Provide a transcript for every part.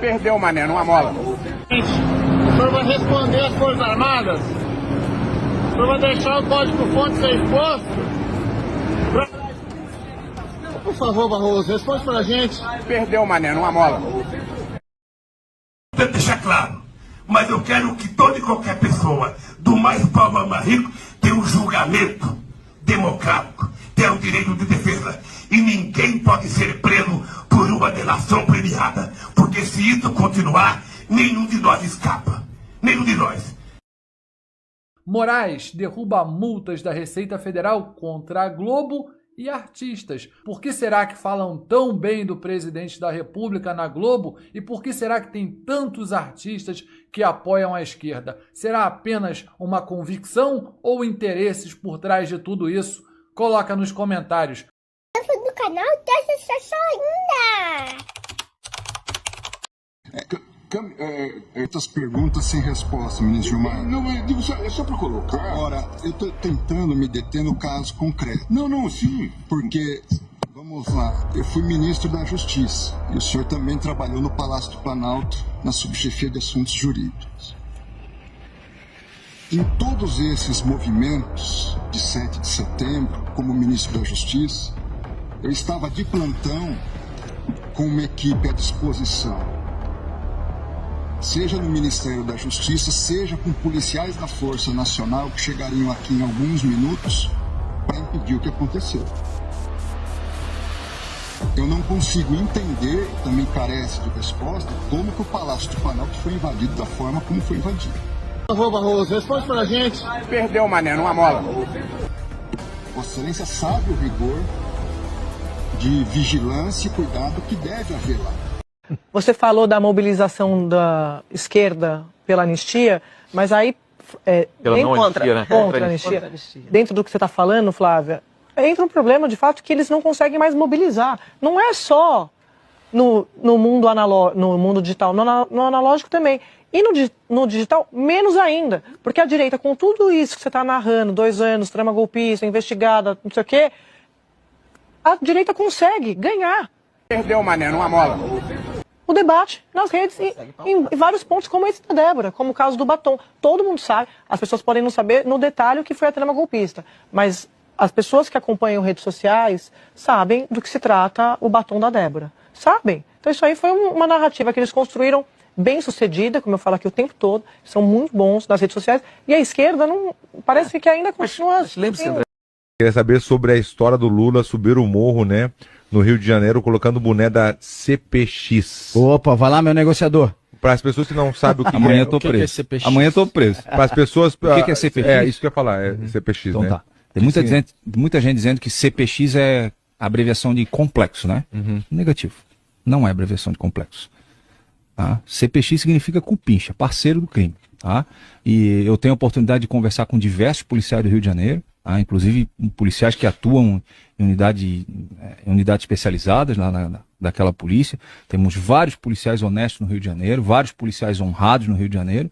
Perdeu, mané, numa mola. O senhor vai responder às Forças Armadas? O senhor vai deixar o código-fonte ser exposto? Por favor, Barroso, responde pra gente. Perdeu, mané, numa mola. Para deixar claro, mas eu quero que toda e qualquer pessoa, do mais pobre ao mais rico, tenha um julgamento democrático, tenha o direito de defesa. E ninguém pode ser preso por uma delação premiada, porque se isso continuar, nenhum de nós escapa. Nenhum de nós. Moraes derruba multas da Receita Federal contra a Globo e artistas. Por que será que falam tão bem do presidente da República na Globo e por que será que tem tantos artistas que apoiam a esquerda? Será apenas uma convicção ou interesses por trás de tudo isso? Coloca nos comentários. No canal, deixa seu joinha. Essas perguntas sem resposta, ministro Gilmar. Não, é só para colocar. Agora, eu estou tentando me deter no caso concreto. Não, sim. Porque, vamos lá, eu fui ministro da Justiça e o senhor também trabalhou no Palácio do Planalto, na subchefia de assuntos jurídicos. Em todos esses movimentos de 7 de setembro, como ministro da Justiça, eu estava de plantão com uma equipe à disposição. Seja no Ministério da Justiça, seja com policiais da Força Nacional que chegariam aqui em alguns minutos para impedir o que aconteceu. Eu não consigo entender, também carece de resposta, como que o Palácio do Planalto foi invadido da forma como foi invadido. Por favor, Barroso, responde pra gente. Perdeu, mané, numa mola. Vossa Excelência sabe o rigor de vigilância e cuidado que deve haver lá. Você falou da mobilização da esquerda pela anistia, mas aí contra a anistia. Dentro do que você está falando, Flávia, entra um problema de fato que eles não conseguem mais mobilizar. Não é só no mundo digital, no analógico também. E no digital, menos ainda. Porque a direita, com tudo isso que você está narrando, 2 anos, trama golpista, investigada, não sei o quê, a direita consegue ganhar. Perdeu, mané, numa mola. O debate nas redes em vários pontos, como esse da Débora, como o caso do batom. Todo mundo sabe, as pessoas podem não saber no detalhe o que foi a trama golpista, mas as pessoas que acompanham redes sociais sabem do que se trata o batom da Débora. Sabem? Então isso aí foi uma narrativa que eles construíram bem sucedida, como eu falo aqui o tempo todo, são muito bons nas redes sociais, e a esquerda não parece que ainda continua... Lembre-se, André. Queria saber sobre a história do Lula subir o morro, né, no Rio de Janeiro, colocando o boné da CPX. Opa, vai lá, meu negociador. Para as pessoas que não sabem o que Amanhã é... eu tô preso. Amanhã eu tô preso. Para as pessoas... O que é CPX? É, isso que eu ia falar, é CPX, então né? Tá. Tem muita gente dizendo que CPX é a abreviação de complexo, né? Negativo. Não é abreviação de complexo. Tá? CPX significa cupincha, parceiro do crime. Tá? E eu tenho a oportunidade de conversar com diversos policiais do Rio de Janeiro, tá? Inclusive policiais que atuam em unidades especializadas daquela polícia. Temos vários policiais honestos no Rio de Janeiro, vários policiais honrados no Rio de Janeiro,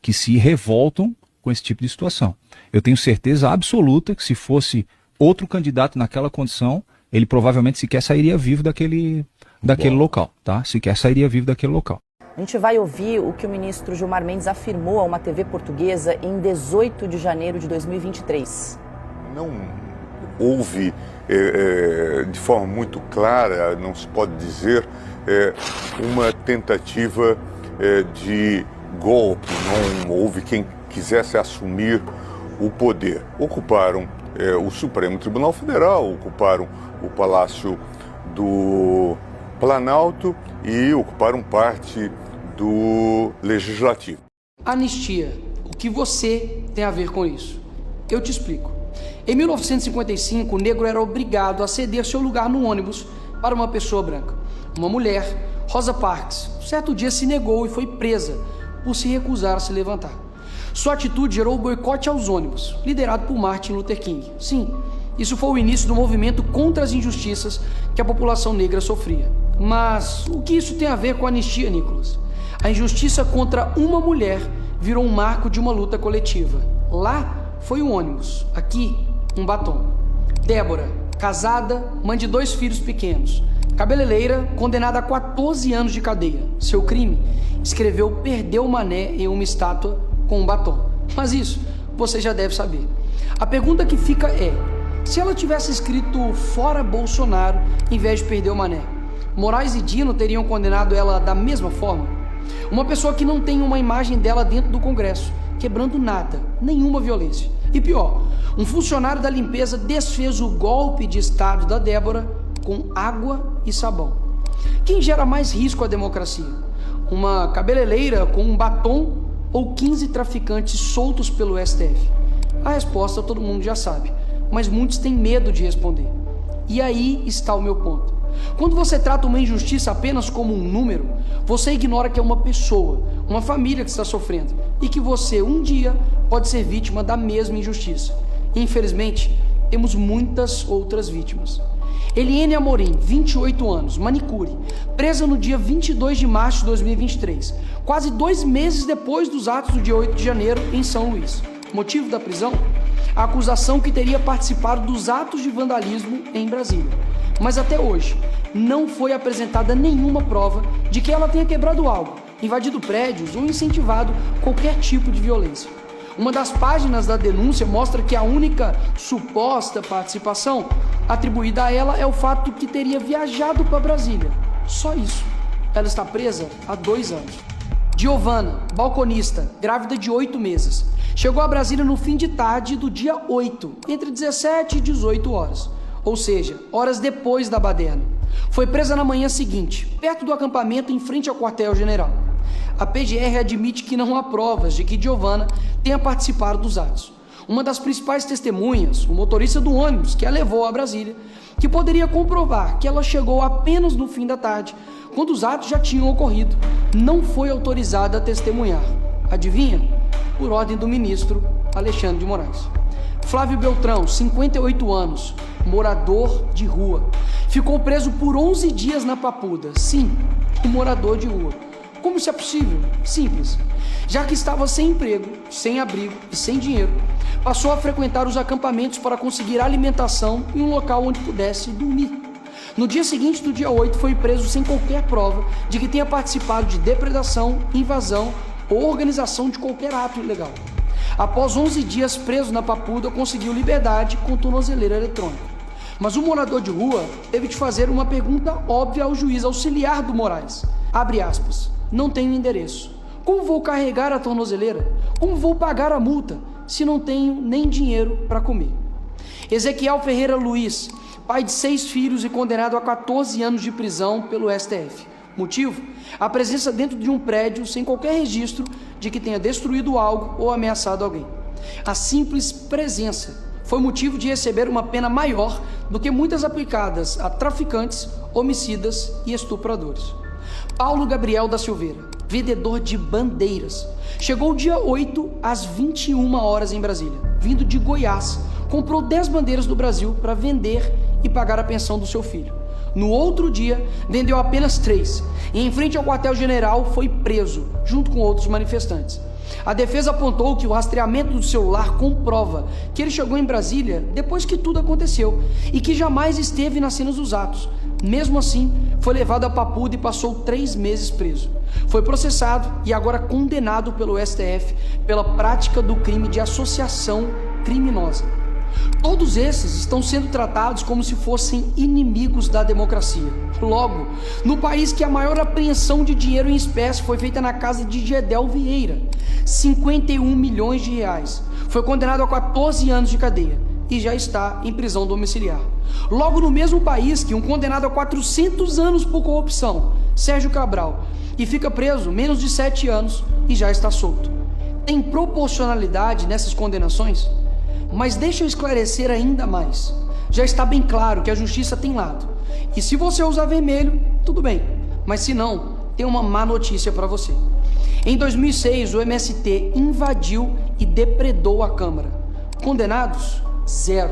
que se revoltam com esse tipo de situação. Eu tenho certeza absoluta que se fosse outro candidato naquela condição, ele provavelmente sequer sairia vivo daquele local, tá? Sequer sairia vivo daquele local. A gente vai ouvir o que o ministro Gilmar Mendes afirmou a uma TV portuguesa em 18 de janeiro de 2023. Não houve, de forma muito clara, não se pode dizer, uma tentativa de golpe. Não houve quem quisesse assumir o poder. Ocuparam o Supremo Tribunal Federal, ocuparam o Palácio do Planalto e ocuparam parte do Legislativo. Anistia, o que você tem a ver com isso? Eu te explico. Em 1955, o negro era obrigado a ceder seu lugar no ônibus para uma pessoa branca. Uma mulher, Rosa Parks, certo dia se negou e foi presa por se recusar a se levantar. Sua atitude gerou o boicote aos ônibus, liderado por Martin Luther King. Sim, isso foi o início do movimento contra as injustiças que a população negra sofria. Mas o que isso tem a ver com a anistia, Nicolas? A injustiça contra uma mulher virou um marco de uma luta coletiva. Lá foi um ônibus, aqui um batom. Débora, casada, mãe de 2 filhos pequenos, Cabeleireira, condenada a 14 anos de cadeia. Seu crime? Escreveu "Perdeu o Mané" em uma estátua com um batom. Mas isso você já deve saber. A pergunta que fica é: se ela tivesse escrito "Fora Bolsonaro" em vez de "Perdeu o Mané", Moraes e Dino teriam condenado ela da mesma forma? Uma pessoa que não tem uma imagem dela dentro do Congresso, quebrando nada, nenhuma violência. E pior, um funcionário da limpeza desfez o golpe de Estado da Débora com água e sabão. Quem gera mais risco à democracia? Uma cabeleireira com um batom ou 15 traficantes soltos pelo STF? A resposta todo mundo já sabe, mas muitos têm medo de responder. E aí está o meu ponto. Quando você trata uma injustiça apenas como um número, você ignora que é uma pessoa, uma família que está sofrendo e que você um dia pode ser vítima da mesma injustiça. Infelizmente, temos muitas outras vítimas. Eliene Amorim, 28 anos, manicure, presa no dia 22 de março de 2023, quase 2 meses depois dos atos do dia 8 de janeiro em São Luís. Motivo da prisão? A acusação que teria participado dos atos de vandalismo em Brasília. Mas até hoje, não foi apresentada nenhuma prova de que ela tenha quebrado algo, invadido prédios ou incentivado qualquer tipo de violência. Uma das páginas da denúncia mostra que a única suposta participação atribuída a ela é o fato que teria viajado para Brasília. Só isso. Ela está presa há 2 anos. Giovana, balconista, grávida de 8 meses, chegou a Brasília no fim de tarde do dia 8, entre 17 e 18 horas, ou seja, horas depois da baderna. Foi presa na manhã seguinte, perto do acampamento em frente ao quartel-general. A PGR admite que não há provas de que Giovana tenha participado dos atos. Uma das principais testemunhas, o motorista do ônibus que a levou a Brasília, que poderia comprovar que ela chegou apenas no fim da tarde, quando os atos já tinham ocorrido, não foi autorizada a testemunhar. Adivinha? Por ordem do ministro Alexandre de Moraes. Flávio Beltrão, 58 anos, morador de rua. Ficou preso por 11 dias na Papuda. Sim, um morador de rua. Como isso é possível? Simples. Já que estava sem emprego, sem abrigo e sem dinheiro, passou a frequentar os acampamentos para conseguir alimentação em um local onde pudesse dormir. No dia seguinte do dia 8, foi preso sem qualquer prova de que tenha participado de depredação, invasão ou organização de qualquer ato ilegal. Após 11 dias preso na Papuda, conseguiu liberdade com tornozeleira eletrônica. Mas o morador de rua teve de fazer uma pergunta óbvia ao juiz auxiliar do Moraes. Abre aspas. Não tenho endereço. Como vou carregar a tornozeleira? Como vou pagar a multa se não tenho nem dinheiro para comer? Ezequiel Ferreira Luiz, pai de 6 filhos e condenado a 14 anos de prisão pelo STF. Motivo? A presença dentro de um prédio sem qualquer registro de que tenha destruído algo ou ameaçado alguém. A simples presença foi motivo de receber uma pena maior do que muitas aplicadas a traficantes, homicidas e estupradores. Paulo Gabriel da Silveira, vendedor de bandeiras, chegou dia 8 às 21 horas em Brasília, vindo de Goiás, comprou 10 bandeiras do Brasil para vender e pagar a pensão do seu filho. No outro dia, vendeu apenas 3 e em frente ao quartel-general foi preso, junto com outros manifestantes. A defesa apontou que o rastreamento do celular comprova que ele chegou em Brasília depois que tudo aconteceu e que jamais esteve nas cenas dos atos. Mesmo assim, foi levado a Papuda e passou 3 meses preso. Foi processado e agora condenado pelo STF pela prática do crime de associação criminosa. Todos esses estão sendo tratados como se fossem inimigos da democracia. Logo, no país que a maior apreensão de dinheiro em espécie foi feita na casa de Gedel Vieira, 51 milhões de reais, foi condenado a 14 anos de cadeia e já está em prisão domiciliar. Logo no mesmo país que um condenado a 400 anos por corrupção, Sérgio Cabral, e fica preso menos de 7 anos e já está solto. Tem proporcionalidade nessas condenações? Mas deixa eu esclarecer ainda mais. Já está bem claro que a justiça tem lado. E se você usar vermelho, tudo bem. Mas se não, tem uma má notícia para você. Em 2006, o MST invadiu e depredou a Câmara. Condenados? 0.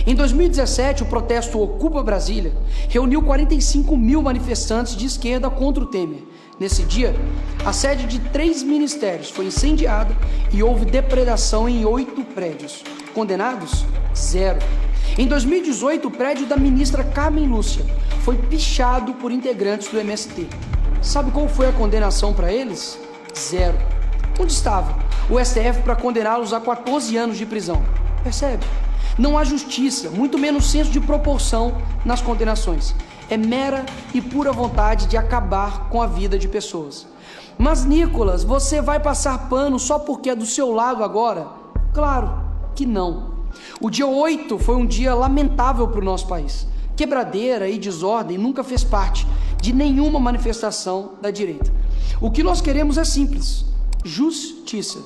Em 2017, o protesto Ocupa Brasília reuniu 45 mil manifestantes de esquerda contra o Temer. Nesse dia, a sede de 3 ministérios foi incendiada e houve depredação em 8 prédios. Condenados? 0. Em 2018, o prédio da ministra Carmen Lúcia foi pichado por integrantes do MST. Sabe qual foi a condenação para eles? 0. Onde estava o STF para condená-los a 14 anos de prisão? Percebe? Não há justiça, muito menos senso de proporção nas condenações. É mera e pura vontade de acabar com a vida de pessoas. Mas, Nicolas, você vai passar pano só porque é do seu lado agora? Claro que não. O dia 8 foi um dia lamentável para o nosso país. Quebradeira e desordem nunca fez parte de nenhuma manifestação da direita. O que nós queremos é simples: justiça.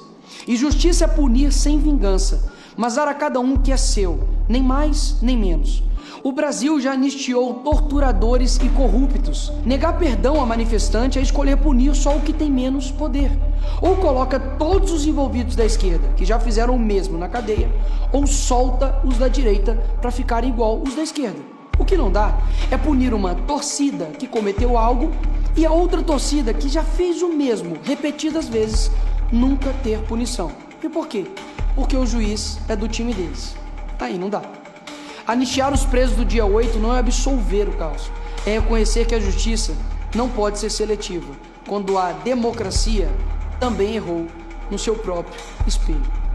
E justiça é punir sem vingança, mas dar a cada um o que é seu, nem mais nem menos. O Brasil já anistiou torturadores e corruptos. Negar perdão a manifestante é escolher punir só o que tem menos poder. Ou coloca todos os envolvidos da esquerda, que já fizeram o mesmo na cadeia, ou solta os da direita para ficarem igual os da esquerda. O que não dá é punir uma torcida que cometeu algo e a outra torcida que já fez o mesmo repetidas vezes nunca ter punição. E por quê? Porque o juiz é do time deles. Aí não dá. Anistiar os presos do dia 8 não é absolver o caos, é reconhecer que a justiça não pode ser seletiva, quando a democracia também errou no seu próprio espelho.